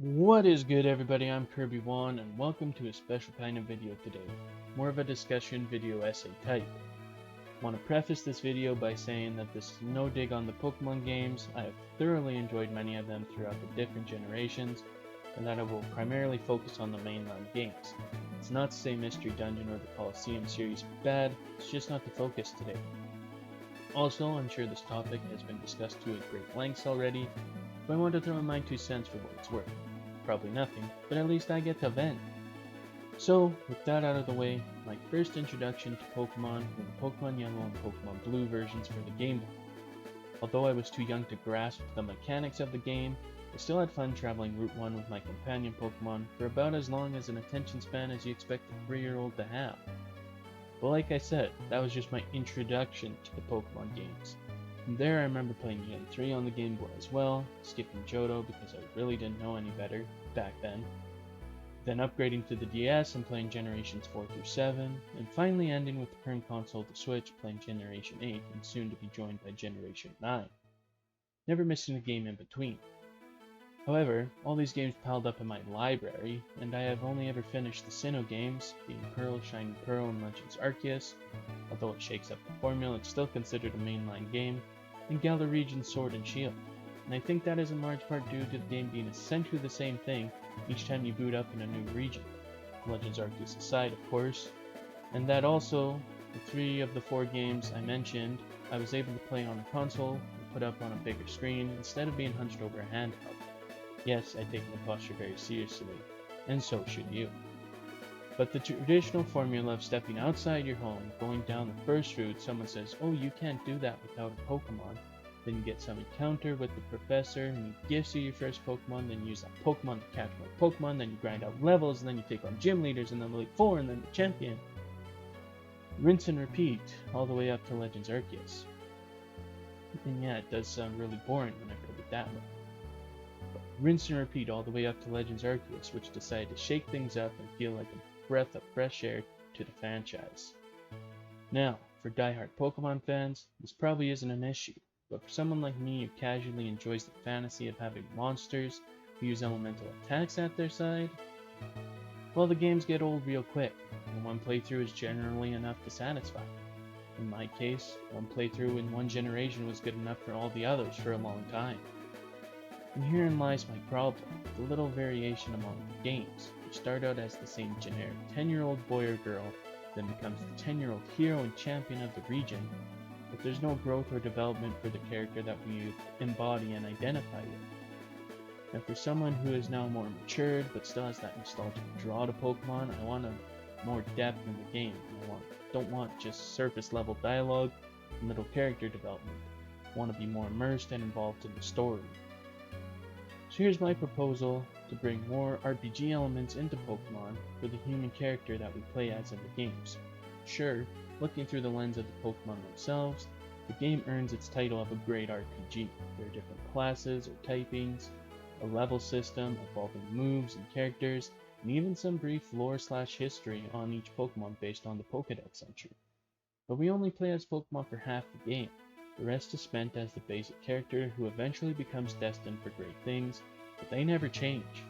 What is good, everybody? I'm Kirby1 and welcome to a special kind of video today. More of a discussion video essay type. I want to preface this video by saying that this is no dig on the Pokemon games. I have thoroughly enjoyed many of them throughout the different generations, and that I will primarily focus on the mainline games. It's not to say Mystery Dungeon or the Colosseum series is bad, it's just not the focus today. Also, I'm sure this topic has been discussed to great lengths already, but I want to throw in my 2 cents for what it's worth. Probably nothing, but at least I get to vent. So, with that out of the way, my first introduction to Pokemon were the Pokemon Yellow and Pokemon Blue versions for the Game Boy. Although I was too young to grasp the mechanics of the game, I still had fun traveling Route 1 with my companion Pokemon for about as long as an attention span as you expect a 3-year-old to have. But like I said, that was just my introduction to the Pokemon games. From there I remember playing Gen 3 on the Game Boy as well, skipping Johto because I really didn't know any better back then upgrading to the DS and playing Generations 4 through 7, and finally ending with the current console, the Switch, playing Generation 8 and soon to be joined by Generation 9. Never missing a game in between. However, all these games piled up in my library, and I have only ever finished the Sinnoh games, being Pearl, Shining Pearl, and Legends Arceus. Although it shakes up the formula, it's still considered a mainline game, and Galar Region's Sword and Shield. And I think that is in large part due to the game being essentially the same thing each time you boot up in a new region. Legends Arceus aside, of course. And that also, the 3 of the 4 games I mentioned, I was able to play on a console and put up on a bigger screen instead of being hunched over a handheld. Yes, I take my posture very seriously, and so should you. But the traditional formula of stepping outside your home, going down the first route, someone says, oh, you can't do that without a Pokemon. Then you get some encounter with the professor, and he gives you your first Pokemon, then you use that Pokemon to catch more Pokemon, then you grind out levels, and then you take on gym leaders, and then Elite Four, and then the champion. Rinse and repeat, all the way up to Legends Arceus. And yeah, it does sound really boring when I put it that way. Rinse and repeat all the way up to Legends Arceus, which decided to shake things up and feel like a breath of fresh air to the franchise. Now, for die-hard Pokemon fans, this probably isn't an issue, but for someone like me who casually enjoys the fantasy of having monsters who use elemental attacks at their side, well, the games get old real quick, and one playthrough is generally enough to satisfy. In my case, one playthrough in one generation was good enough for all the others for a long time. And herein lies my problem, the little variation among the games, which start out as the same generic 10-year-old boy or girl, then becomes the 10-year-old hero and champion of the region, but there's no growth or development for the character that we embody and identify with. And for someone who is now more matured, but still has that nostalgic draw to Pokemon, I want more depth in the game, and don't want just surface level dialogue and little character development. I want to be more immersed and involved in the story. So here's my proposal to bring more RPG elements into Pokemon for the human character that we play as in the games. Sure, looking through the lens of the Pokemon themselves, the game earns its title of a great RPG. There are different classes or typings, a level system, evolving moves and characters, and even some brief lore/history on each Pokemon based on the Pokédex entry. But we only play as Pokemon for half the game. The rest is spent as the basic character who eventually becomes destined for great things, but they never change.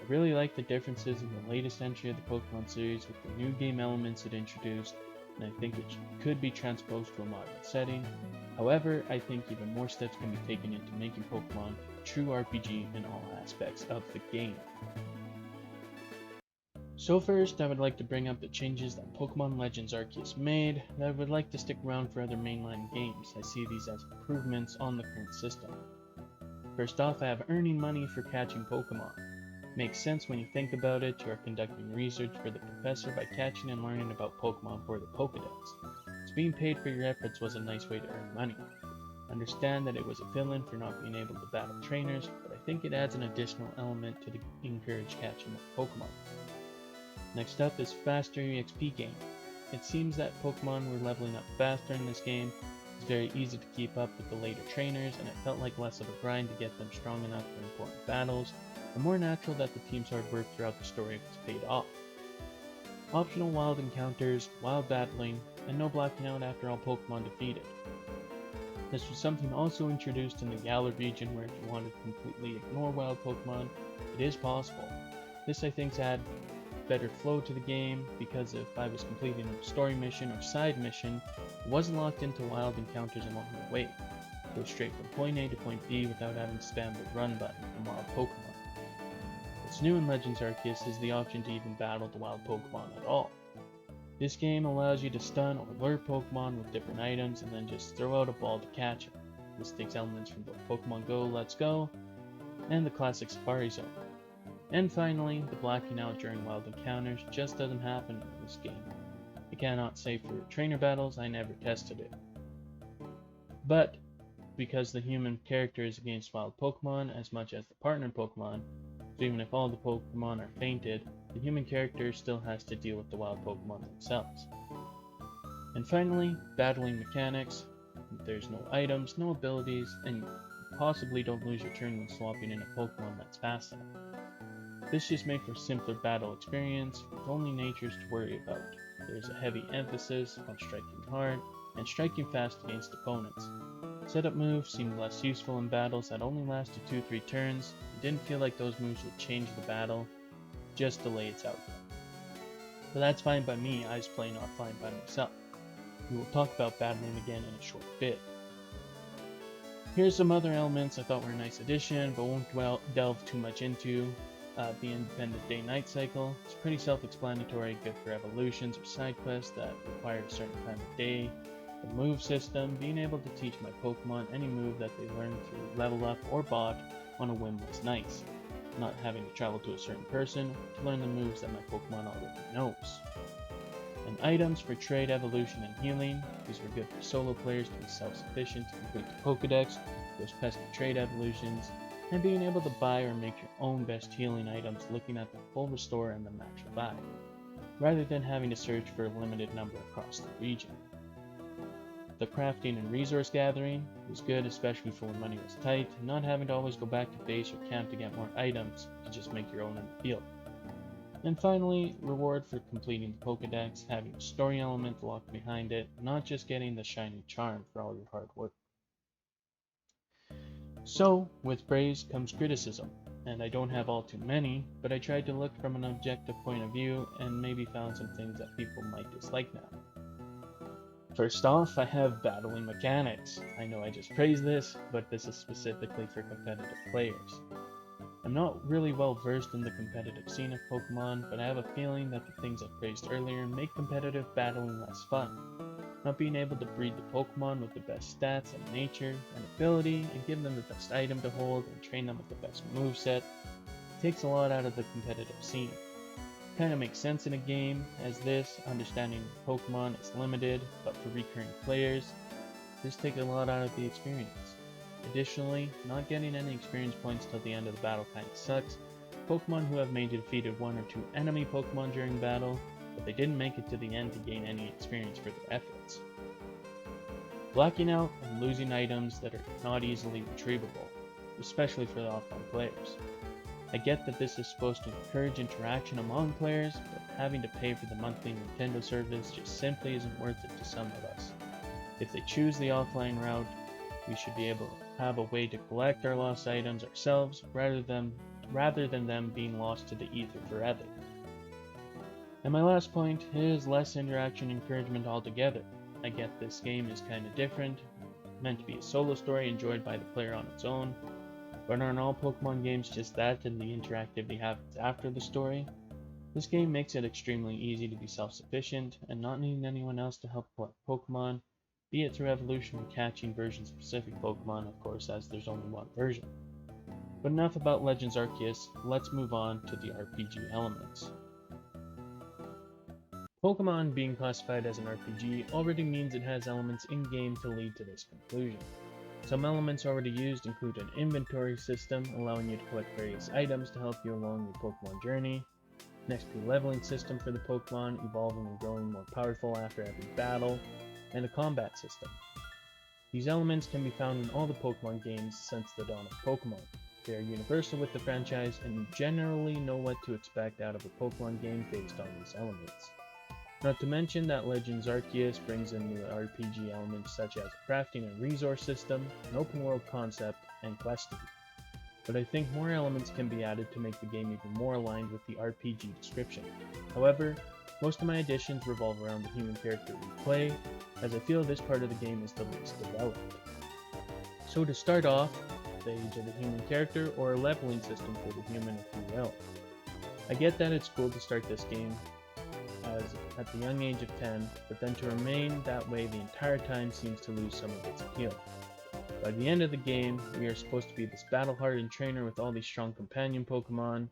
I really like the differences in the latest entry of the Pokemon series with the new game elements it introduced, and I think it could be transposed to a modern setting. However, I think even more steps can be taken into making Pokemon a true RPG in all aspects of the game. So first, I would like to bring up the changes that Pokemon Legends Arceus made that I would like to stick around for other mainline games. I see these as improvements on the current system. First off, I have earning money for catching Pokemon. Makes sense when you think about it, you are conducting research for the professor by catching and learning about Pokemon for the Pokédex. So being paid for your efforts was a nice way to earn money. Understand that it was a fill-in for not being able to battle trainers, but I think it adds an additional element to encourage catching of Pokemon. Next up is faster EXP gain. It seems that Pokemon were leveling up faster in this game. It's very easy to keep up with the later trainers, and it felt like less of a grind to get them strong enough for important battles, and more natural that the team's hard work throughout the story was paid off. Optional wild encounters, wild battling, and no blacking out after all Pokemon defeated. This was something also introduced in the Galar region where if you wanted to completely ignore wild Pokemon, it it is possible. This I think adds better flow to the game, because if I was completing a story mission or side mission, it wasn't locked into wild encounters along the way. Go straight from point A to point B without having to spam the run button from wild Pokemon. What's new in Legends Arceus is the option to even battle the wild Pokemon at all. This game allows you to stun or lure Pokemon with different items and then just throw out a ball to catch them. This takes elements from both Pokemon Go, Let's Go, and the classic Safari Zone. And finally, the blacking out during wild encounters just doesn't happen in this game. I cannot say for trainer battles, I never tested it. But because the human character is against wild Pokemon as much as the partner Pokemon, so even if all the Pokemon are fainted, the human character still has to deal with the wild Pokemon themselves. And finally, battling mechanics. There's no items, no abilities, and you possibly don't lose your turn when swapping in a Pokemon that's fast enough. This just made for a simpler battle experience, with only natures to worry about. There's a heavy emphasis on striking hard, and striking fast against opponents. Setup moves seemed less useful in battles that only lasted 2-3 turns. It didn't feel like those moves would change the battle, just delay its outcome. But that's fine by me, I was playing offline by myself. We will talk about battling again in a short bit. Here's some other elements I thought were a nice addition, but won't delve too much into. The independent day-night cycle. It's pretty self-explanatory, good for evolutions or side quests that require a certain time of day. The move system, being able to teach my Pokemon any move that they learn through level up or bot on a whim was nice. Not having to travel to a certain person to learn the moves that my Pokemon already knows. And items for trade, evolution, and healing. These were good for solo players to be self-sufficient to complete the Pokedex, those pesky trade evolutions, and being able to buy or make your own best healing items looking at the full restore and the max revive, rather than having to search for a limited number across the region. The crafting and resource gathering was good, especially for when money was tight, and not having to always go back to base or camp to get more items, to just make your own in the field. And finally, reward for completing the Pokedex, having a story element locked behind it, not just getting the shiny charm for all your hard work. So, with praise comes criticism, and I don't have all too many, but I tried to look from an objective point of view and maybe found some things that people might dislike now. First off, I have battling mechanics. I know I just praised this, but this is specifically for competitive players. I'm not really well versed in the competitive scene of Pokemon, but I have a feeling that the things I praised earlier make competitive battling less fun. Not being able to breed the Pokemon with the best stats and nature and ability, and give them the best item to hold and train them with the best moveset, takes a lot out of the competitive scene. Kinda makes sense in a game as this, understanding Pokemon is limited, but for recurring players, this takes a lot out of the experience. Additionally, not getting any experience points till the end of the battle kinda sucks. Pokemon who have maybe defeated 1 or 2 enemy Pokemon during battle, but they didn't make it to the end to gain any experience for their efforts. Blacking out and losing items that are not easily retrievable, especially for the offline players. I get that this is supposed to encourage interaction among players, but having to pay for the monthly Nintendo service just simply isn't worth it to some of us. If they choose the offline route, we should be able to have a way to collect our lost items ourselves rather than them being lost to the ether forever. And my last point is less interaction encouragement altogether. I get this game is kinda different, meant to be a solo story enjoyed by the player on its own, but aren't all Pokemon games just that and the interactivity happens after the story? This game makes it extremely easy to be self-sufficient and not needing anyone else to help collect Pokemon, be it through evolution or catching version-specific Pokemon, of course, as there's only one version. But enough about Legends Arceus, let's move on to the RPG elements. Pokemon being classified as an RPG already means it has elements in-game to lead to this conclusion. Some elements already used include an inventory system, allowing you to collect various items to help you along your Pokemon journey, an XP leveling system for the Pokemon, evolving and growing more powerful after every battle, and a combat system. These elements can be found in all the Pokemon games since the dawn of Pokemon. They are universal with the franchise, and you generally know what to expect out of a Pokemon game based on these elements. Not to mention that Legends Arceus brings in new RPG elements such as a crafting and resource system, an open world concept, and questing. but I think more elements can be added to make the game even more aligned with the RPG description. However, most of my additions revolve around the human character we play, as I feel this part of the game is the least developed. So to start off, the age of the human character, or a leveling system for the human if you will. I get that it's cool to start this game as at the young age of 10, but then to remain that way the entire time seems to lose some of its appeal. By the end of the game, we are supposed to be this battle-hardened trainer with all these strong companion Pokemon,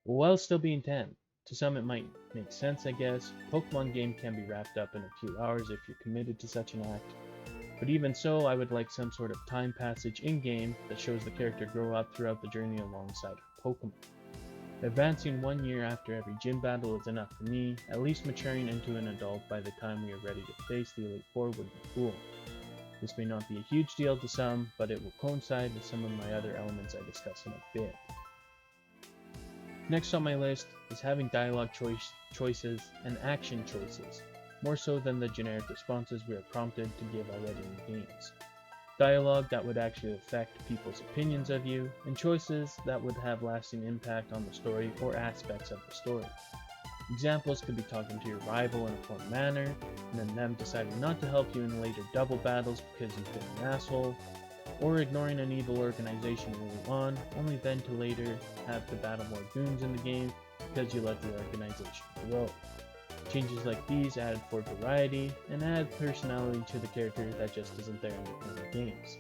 while still being 10. To some it might make sense, I guess. Pokemon game can be wrapped up in a few hours if you're committed to such an act. But even so, I would like some sort of time passage in-game that shows the character grow up throughout the journey alongside her Pokemon. Advancing 1 year after every gym battle is enough for me, at least maturing into an adult by the time we are ready to face the Elite Four would be cool. This may not be a huge deal to some, but it will coincide with some of my other elements I discuss in a bit. Next on my list is having dialogue choices and action choices, more so than the generic responses we are prompted to give already in games. Dialogue that would actually affect people's opinions of you, and choices that would have lasting impact on the story or aspects of the story. Examples could be talking to your rival in a fun manner, and then them deciding not to help you in later double battles because you've been an asshole, or ignoring an evil organization early on, only then to later have to battle more goons in the game because you let the organization grow. Changes like these add for variety and add personality to the character that just isn't there in the current games.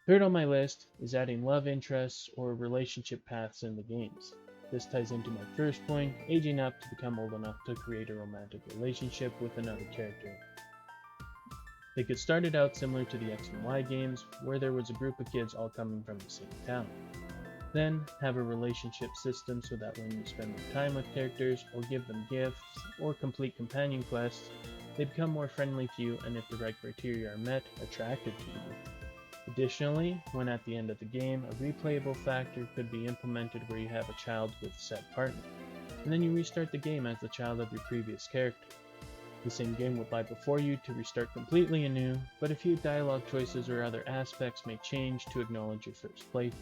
Third on my list is adding love interests or relationship paths in the games. This ties into my first point, aging up to become old enough to create a romantic relationship with another character. They could start it out similar to the X and Y games, where there was a group of kids all coming from the same town. Then, have a relationship system so that when you spend more time with characters, or give them gifts, or complete companion quests, they become more friendly to you and if the right criteria are met, attracted to you. Additionally, when at the end of the game, a replayable factor could be implemented where you have a child with said partner, and then you restart the game as the child of your previous character. The same game would lie before you to restart completely anew, but a few dialogue choices or other aspects may change to acknowledge your first playthrough.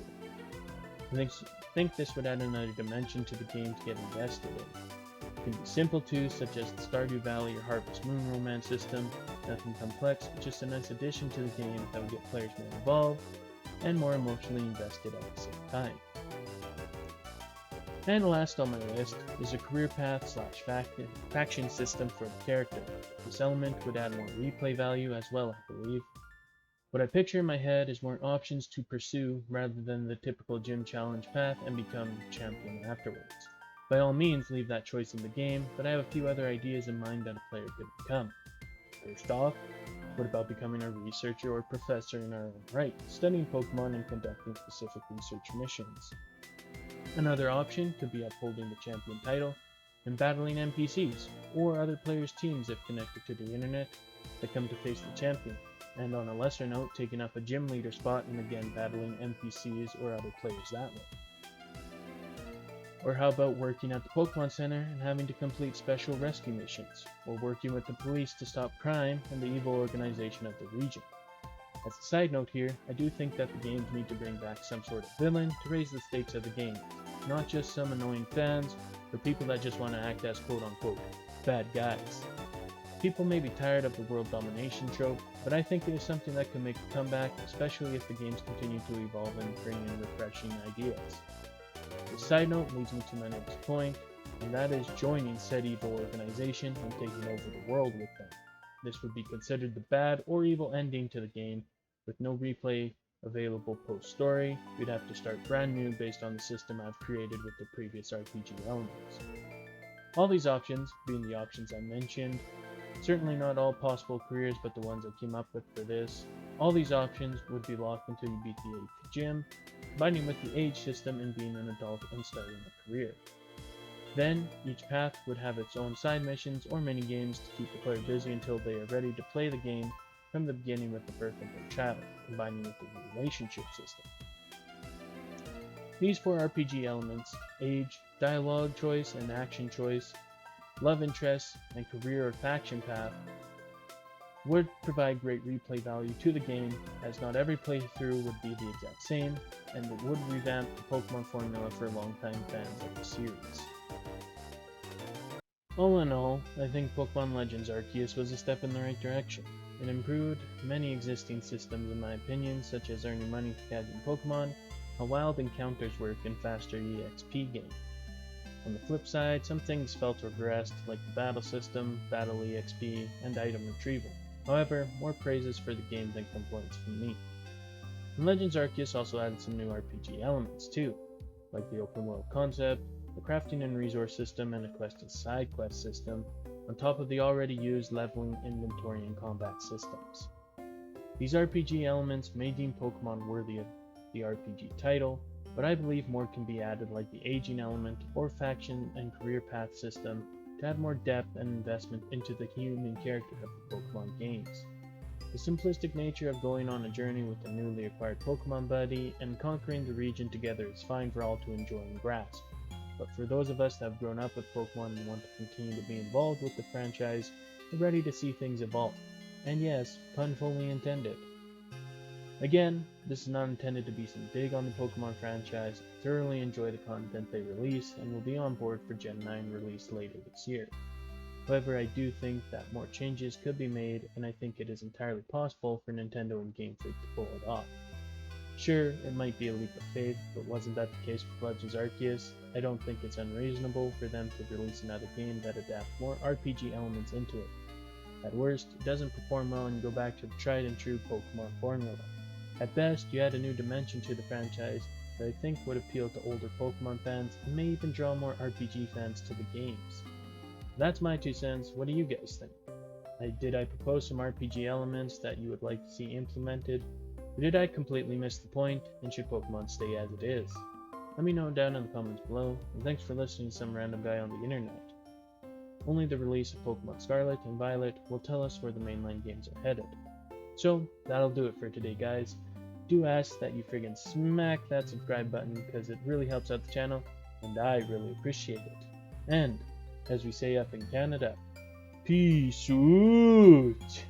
I think this would add another dimension to the game to get invested in. It can be simple too, such as the Stardew Valley or Harvest Moon romance system, nothing complex, but just a nice addition to the game that would get players more involved and more emotionally invested at the same time. And last on my list is a career path / faction system for the character. This element would add more replay value as well, I believe. What I picture in my head is more options to pursue rather than the typical gym challenge path and become champion afterwards. By all means, leave that choice in the game, but I have a few other ideas in mind that a player could become. First off, what about becoming a researcher or professor in our own right, studying Pokemon and conducting specific research missions? Another option could be upholding the champion title and battling NPCs, or other players' teams if connected to the internet, that come to face the champion, and on a lesser note, taking up a gym leader spot and again battling NPCs or other players that way. Or how about working at the Pokemon Center and having to complete special rescue missions, or working with the police to stop crime and the evil organization of the region. As a side note here, I do think that the games need to bring back some sort of villain to raise the stakes of the game, not just some annoying fans or people that just want to act as quote-unquote bad guys. People may be tired of the world domination trope, but I think it is something that can make a comeback, especially if the games continue to evolve and bring in refreshing ideas. This side note leads me to my next point, and that is joining said evil organization and taking over the world with them. This would be considered the bad or evil ending to the game, with no replay available post-story. We'd have to start brand new based on the system I've created with the previous RPG elements. All these options, being the options I mentioned, certainly not all possible careers but the ones I came up with for this, all these options would be locked until you beat the 8th gym, combining with the age system and being an adult and starting a career. Then, each path would have its own side missions or mini-games to keep the player busy until they are ready to play the game from the beginning with the birth of their child, combining with the relationship system. These 4 RPG elements, age, dialogue choice and action choice, love interests, and career or faction path, would provide great replay value to the game, as not every playthrough would be the exact same, and it would revamp the Pokemon formula for longtime fans of the series. All in all, I think Pokemon Legends Arceus was a step in the right direction. It improved many existing systems in my opinion, such as earning money for catching Pokemon, how wild encounters work, and faster EXP gain. On the flip side, some things felt regressed, like the battle system, battle EXP, and item retrieval. However, more praises for the game than complaints from me. And Legends Arceus also added some new RPG elements too, like the open world concept, the crafting and resource system, and a quest and side quest system, on top of the already used leveling, inventory, and combat systems. These RPG elements may deem Pokemon worthy of the RPG title, but I believe more can be added, like the aging element or faction and career path system, to add more depth and investment into the human character of the Pokemon games. The simplistic nature of going on a journey with a newly acquired Pokemon buddy and conquering the region together is fine for all to enjoy and grasp. But for those of us that have grown up with Pokemon and want to continue to be involved with the franchise, we're ready to see things evolve. And yes, pun fully intended. Again, this is not intended to be some dig on the Pokemon franchise. I thoroughly enjoy the content they release and will be on board for Gen 9 release later this year. However, I do think that more changes could be made, and I think it is entirely possible for Nintendo and Game Freak to pull it off. Sure, it might be a leap of faith, but wasn't that the case with Legends Arceus? I don't think it's unreasonable for them to release another game that adapts more RPG elements into it. At worst, it doesn't perform well and you go back to the tried and true Pokemon formula. At best, you add a new dimension to the franchise that I think would appeal to older Pokemon fans and may even draw more RPG fans to the games. That's my 2 cents. What do you guys think? Did I propose some RPG elements that you would like to see implemented? Or did I completely miss the point, and should Pokemon stay as it is? Let me know down in the comments below, and thanks for listening to some random guy on the internet. Only the release of Pokemon Scarlet and Violet will tell us where the mainline games are headed. So, that'll do it for today, guys. Do ask that you friggin' smack that subscribe button because it really helps out the channel, and I really appreciate it. And, as we say up in Canada, peace out!